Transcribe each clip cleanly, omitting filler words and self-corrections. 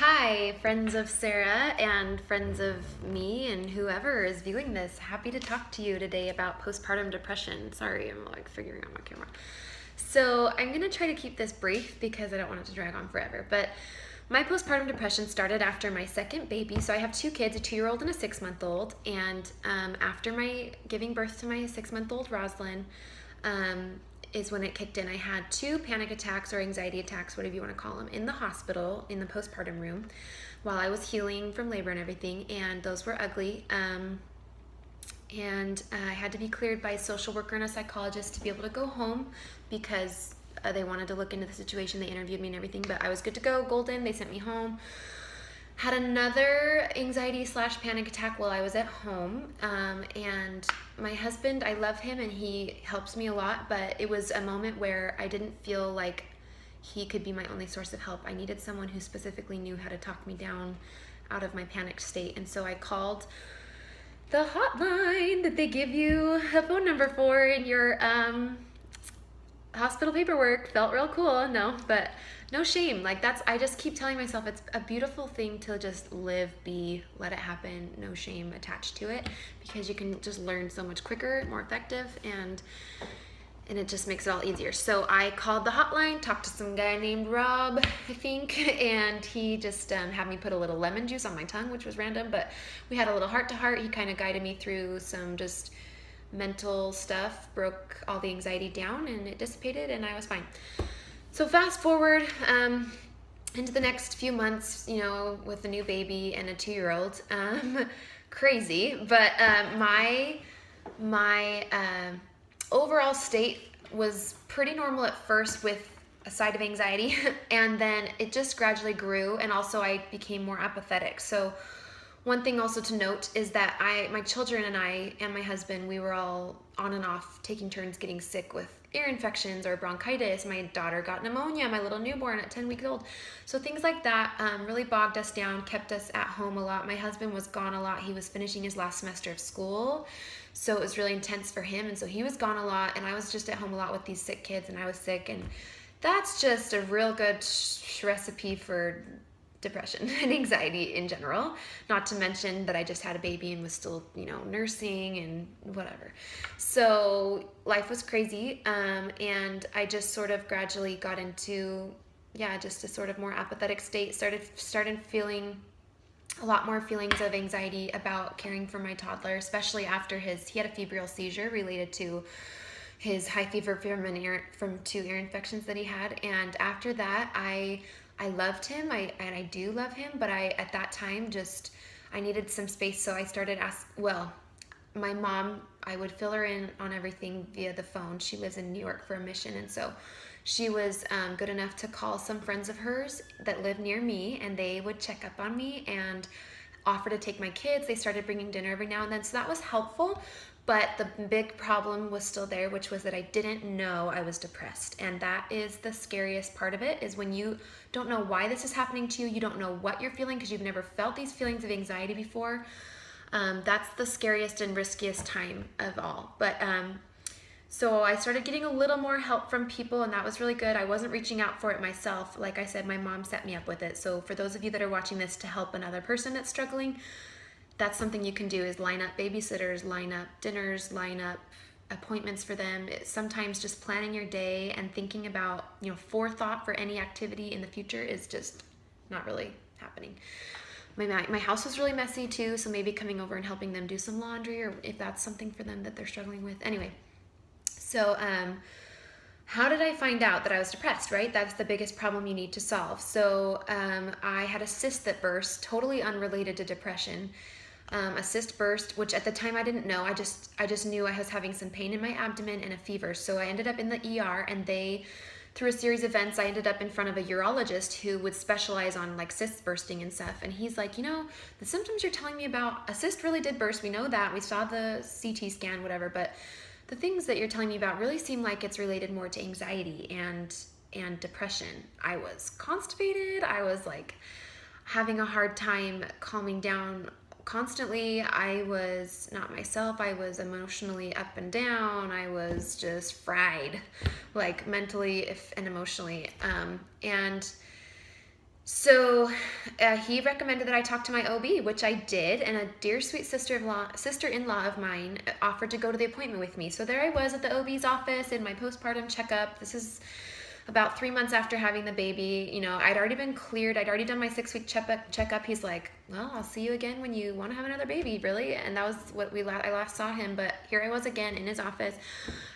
Hi, friends of Sarah and friends of me and whoever is viewing this. Happy to talk to you today about postpartum depression. Sorry, I'm like figuring out my camera. So I'm gonna try to keep this brief because I don't want it to drag on forever. But my postpartum depression started after my second baby. So I have two kids, a 2-year-old and a 6-month-old. And after my giving birth to my 6-month-old Roslyn, is when it kicked in. I had 2 panic attacks or anxiety attacks, whatever you want to call them, in the hospital, in the postpartum room, while I was healing from labor and everything, and those were ugly. And I had to be cleared by a social worker and a psychologist to be able to go home because they wanted to look into the situation. They interviewed me and everything, but I was good to go, golden. They sent me home. Had another anxiety/panic attack while I was at home, and my husband, I love him and he helps me a lot, but it was a moment where I didn't feel like he could be my only source of help. I needed someone who specifically knew how to talk me down out of my panicked state, and so I called the hotline that they give you a phone number for in your hospital paperwork. Felt real cool. No, but no shame. Like I just keep telling myself it's a beautiful thing to just live, be, let it happen, no shame attached to it, because you can just learn so much quicker, more effective, and it just makes it all easier. So I called the hotline, talked to some guy named Rob, I think, and he just had me put a little lemon juice on my tongue, which was random, but we had a little heart-to-heart. He kind of guided me through some just mental stuff, broke all the anxiety down, and it dissipated, and I was fine. So fast forward into the next few months, with a new baby and a 2-year-old, crazy. But my overall state was pretty normal at first with a side of anxiety, and then it just gradually grew, and also I became more apathetic. So one thing also to note is that my children and I and my husband, we were all on and off taking turns getting sick with ear infections or bronchitis. My daughter got pneumonia, my little newborn at 10 weeks old. So things like that really bogged us down, kept us at home a lot. My husband was gone a lot. He was finishing his last semester of school, so it was really intense for him, and so he was gone a lot, and I was just at home a lot with these sick kids, and I was sick, and that's just a real good recipe for depression and anxiety in general, not to mention that I just had a baby and was still, nursing and whatever. So life was crazy, and I just sort of gradually got into, just a sort of more apathetic state, started feeling a lot more feelings of anxiety about caring for my toddler, especially after he had a febrile seizure related to his high fever from 2 ear infections that he had. And after that, I loved him, and I do love him, but at that time, I needed some space, so I started my mom, I would fill her in on everything via the phone. She lives in New York for a mission, and so she was good enough to call some friends of hers that live near me, and they would check up on me and offer to take my kids. They started bringing dinner every now and then, so that was helpful. But the big problem was still there, which was that I didn't know I was depressed. And that is the scariest part of it, is when you don't know why this is happening to you. You don't know what you're feeling because you've never felt these feelings of anxiety before. That's the scariest and riskiest time of all. But so I started getting a little more help from people, and that was really good. I wasn't reaching out for it myself. Like I said, my mom set me up with it. So for those of you that are watching this to help another person that's struggling, that's something you can do, is line up babysitters, line up dinners, line up appointments for them. Sometimes just planning your day and thinking about, forethought for any activity in the future is just not really happening. My house was really messy too, so maybe coming over and helping them do some laundry, or if that's something for them that they're struggling with. Anyway, so how did I find out that I was depressed, right? That's the biggest problem you need to solve. So I had a cyst that burst, totally unrelated to depression. A cyst burst, which at the time I didn't know. I just knew I was having some pain in my abdomen and a fever. So I ended up in the ER, and through a series of events, I ended up in front of a urologist who would specialize on like cysts bursting and stuff. And he's like, the symptoms you're telling me about, a cyst really did burst. We know that. We saw the CT scan, whatever. But the things that you're telling me about really seem like it's related more to anxiety and depression. I was constipated. I was like having a hard time calming down constantly. I was not myself. I was emotionally up and down. I was just fried, like mentally and emotionally. And So he recommended that I talk to my OB, which I did, and a dear sweet sister-in-law of mine offered to go to the appointment with me. So there I was at the OB's office in my postpartum checkup. This is about 3 months after having the baby. You know, I'd already been cleared. I'd already done my 6-week checkup. He's like, well, I'll see you again when you want to have another baby, really. And that was what I last saw him. But here I was again in his office.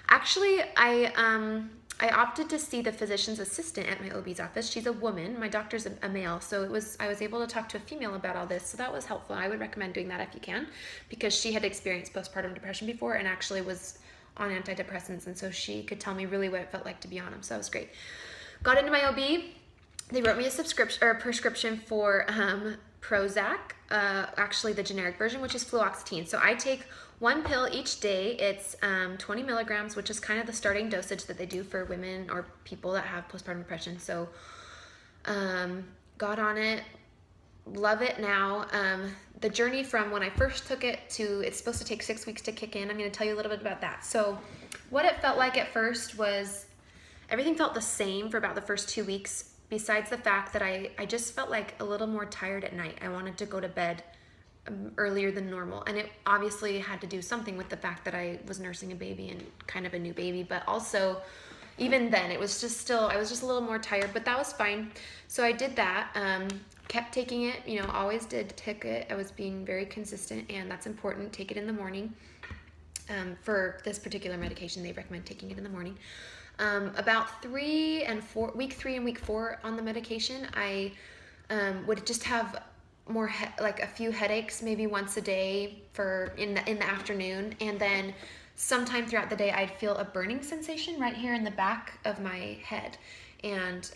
Actually, I opted to see the physician's assistant at my OB's office. She's a woman. My doctor's a male, so I was able to talk to a female about all this. So that was helpful. I would recommend doing that if you can, because she had experienced postpartum depression before and actually was on antidepressants, and so she could tell me really what it felt like to be on them. So that was great. Got into my OB. They wrote me a prescription for Prozac, actually the generic version, which is fluoxetine. So I take 1 pill each day. It's 20 milligrams, which is kind of the starting dosage that they do for women or people that have postpartum depression. So got on it, love it now. The journey from when I first took it to it's supposed to take 6 weeks to kick in, I'm going to tell you a little bit about that. So what it felt like at first was everything felt the same for about the first 2 weeks, besides the fact that I just felt like a little more tired at night. I wanted to go to bed earlier than normal, and it obviously had to do something with the fact that I was nursing a baby and kind of a new baby, but also even then it was just still, I was just a little more tired, but that was fine. So I did that, kept taking it, you know, always did take it. I was being very consistent, and that's important. Take it in the morning. For this particular medication, they recommend taking it in the morning. About week 3 and week 4 on the medication, I would just have more like a few headaches, maybe once a day in the afternoon, and then sometime throughout the day I'd feel a burning sensation right here in the back of my head, and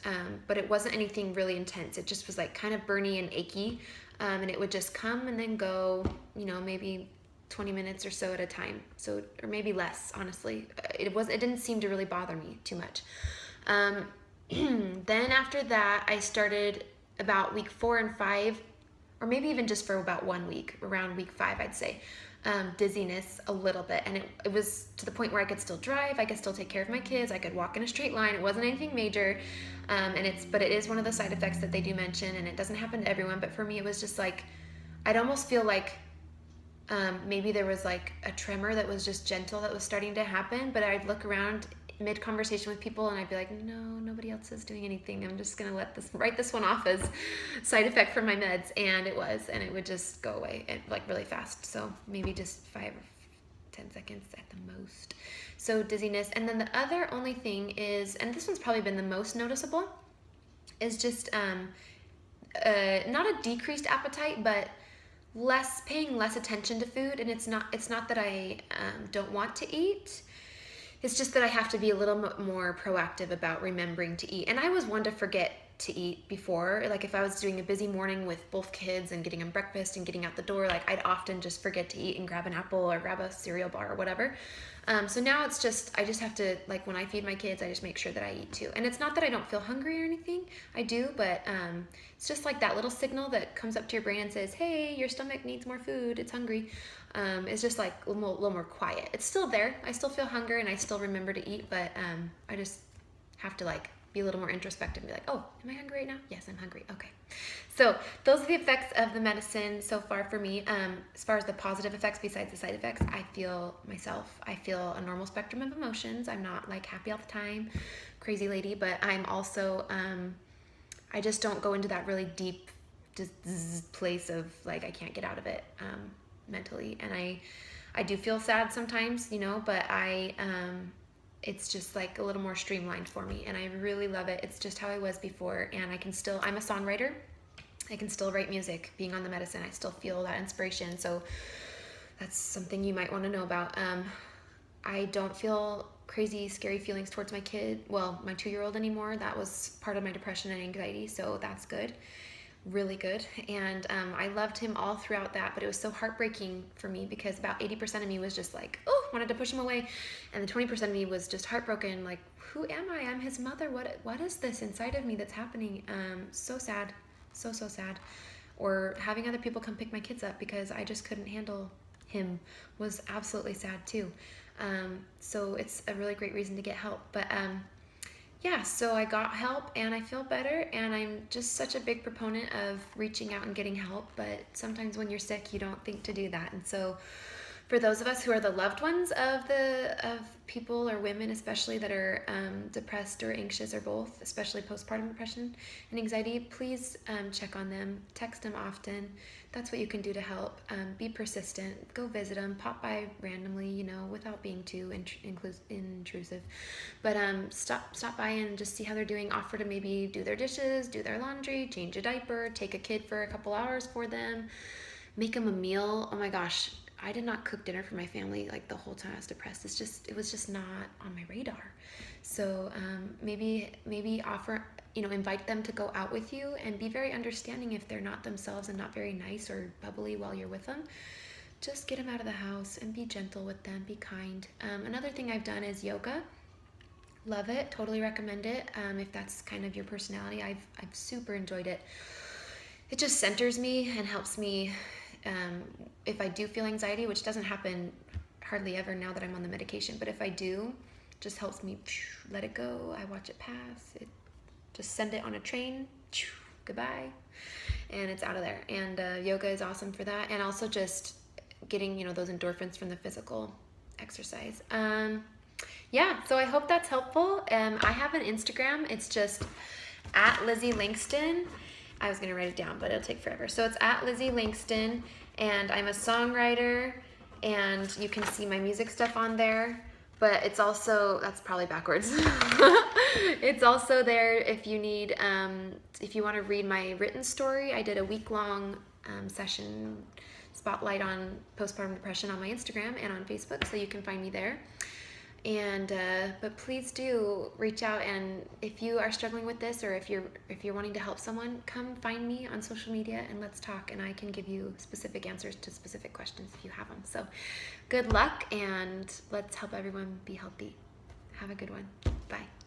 but it wasn't anything really intense. It just was like kind of burny and achy, and it would just come and then go, you know, maybe 20 minutes or so at a time, so, or maybe less, honestly. It didn't seem to really bother me too much. Then after that, I started about week 4 and 5, or maybe even just for about 1 week, around week 5, I'd say, dizziness a little bit. And it was to the point where I could still drive, I could still take care of my kids, I could walk in a straight line. It wasn't anything major, but it is one of the side effects that they do mention, and it doesn't happen to everyone, but for me it was just like, I'd almost feel like maybe there was like a tremor that was just gentle that was starting to happen, but I'd look around mid-conversation with people and I'd be like, no, nobody else is doing anything. I'm just gonna write this one off as side effect from my meds, and it would just go away like really fast. So maybe just 5 or 10 seconds at the most. So dizziness. And then the other only thing is, and this one's probably been the most noticeable, is just not a decreased appetite, but paying less attention to food. And it's not that I don't want to eat. It's just that I have to be a little more proactive about remembering to eat. And I was one to forget to eat before. Like if I was doing a busy morning with both kids and getting them breakfast and getting out the door, like I'd often just forget to eat and grab an apple or grab a cereal bar or whatever. So now it's just, I just have to, like when I feed my kids, I just make sure that I eat too. And it's not that I don't feel hungry or anything, I do, but it's just like that little signal that comes up to your brain and says, hey, your stomach needs more food, it's hungry. It's just like a little more quiet. It's still there, I still feel hunger and I still remember to eat, but I just have to like be a little more introspective and be like, oh, am I hungry right now? Yes, I'm hungry. Okay. So those are the effects of the medicine so far for me. As far as the positive effects besides the side effects, I feel a normal spectrum of emotions. I'm not like happy all the time, crazy lady, but I'm also, I just don't go into that really deep place of like, I can't get out of it mentally. And I do feel sad sometimes, you know, but it's just like a little more streamlined for me, and I really love it. It's just how I was before, and I'm a songwriter. I can still write music being on the medicine. I still feel that inspiration, so that's something you might want to know about. I don't feel crazy, scary feelings towards my 2-year-old anymore. That was part of my depression and anxiety, so that's good. Really good. And I loved him all throughout that, but it was so heartbreaking for me because about 80% of me was just like, oh, wanted to push him away, and the 20% of me was just heartbroken, like, who am I? I'm his mother. What is this inside of me that's happening? So sad, so sad. Or having other people come pick my kids up because I just couldn't handle him was absolutely sad too. So it's a really great reason to get help. But yeah, so I got help and I feel better, and I'm just such a big proponent of reaching out and getting help, but sometimes when you're sick you don't think to do that. And so for those of us who are the loved ones of people or women especially that are depressed or anxious or both, especially postpartum depression and anxiety, please check on them, text them often. That's what you can do to help. Be persistent, go visit them, pop by randomly, you know, without being too intrusive, but stop by and just see how they're doing. Offer to maybe do their dishes, do their laundry, change a diaper, take a kid for a couple hours for them, make them a meal. Oh my gosh, I did not cook dinner for my family like the whole time I was depressed. It was just not on my radar. So maybe offer, you know, invite them to go out with you, and be very understanding if they're not themselves and not very nice or bubbly while you're with them. Just get them out of the house and be gentle with them, be kind. Another thing I've done is yoga. Love it, totally recommend it. If that's kind of your personality, I've super enjoyed it. It just centers me and helps me if I do feel anxiety, which doesn't happen hardly ever now that I'm on the medication, but if I do, just helps me let it go. I watch it pass. It just send it on a train, goodbye, and it's out of there. And yoga is awesome for that, and also just getting, you know, those endorphins from the physical exercise. Yeah, so I hope that's helpful. I have an Instagram. It's just at Lizzie Langston. I was going to write it down, but it'll take forever. So it's at Lizzie Langston, and I'm a songwriter, and you can see my music stuff on there, but it's also, that's probably backwards. It's also there if you need, if you want to read my written story. I did a week-long session spotlight on postpartum depression on my Instagram and on Facebook, so you can find me there. And but please do reach out, and if you are struggling with this, or if you're wanting to help someone, come find me on social media and let's talk, and I can give you specific answers to specific questions if you have them. So good luck, and let's help everyone be healthy. Have a good one. Bye.